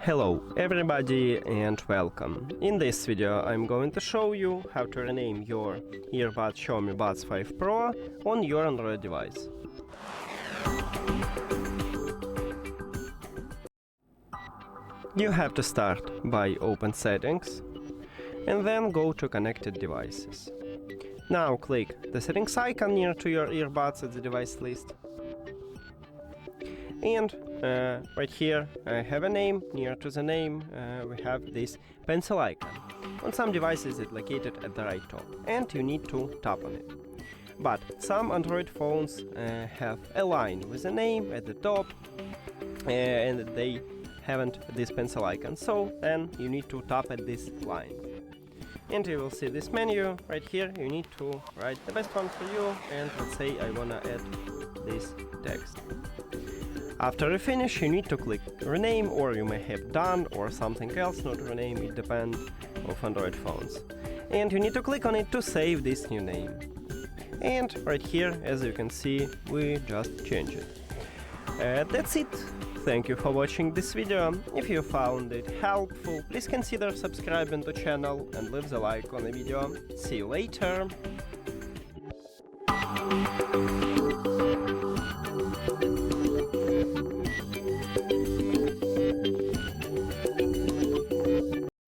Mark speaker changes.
Speaker 1: Hello everybody and welcome. In this video I'm going to show you how to rename your earbuds XIAOMI Buds 5 Pro on your Android device. You have to start by open settings and then go to connected devices. Now click the settings icon near to your earbuds at the device list. And right here I have a name. Near to the name we have this pencil icon. On some devices it's located at the right top and you need to tap on it. But some Android phones have a line with a name at the top and they haven't this pencil icon, so then you need to tap at this line. And you will see this menu right here. You need to write the best one for you, and let's say I wanna add this text. After you finish, you need to click rename, or you may have done or something else, not rename, it depends of Android phones. And you need to click on it to save this new name. And right here, as you can see, we just change it. That's it. Thank you for watching this video. If you found it helpful, please consider subscribing to the channel and leave a like on the video. See you later!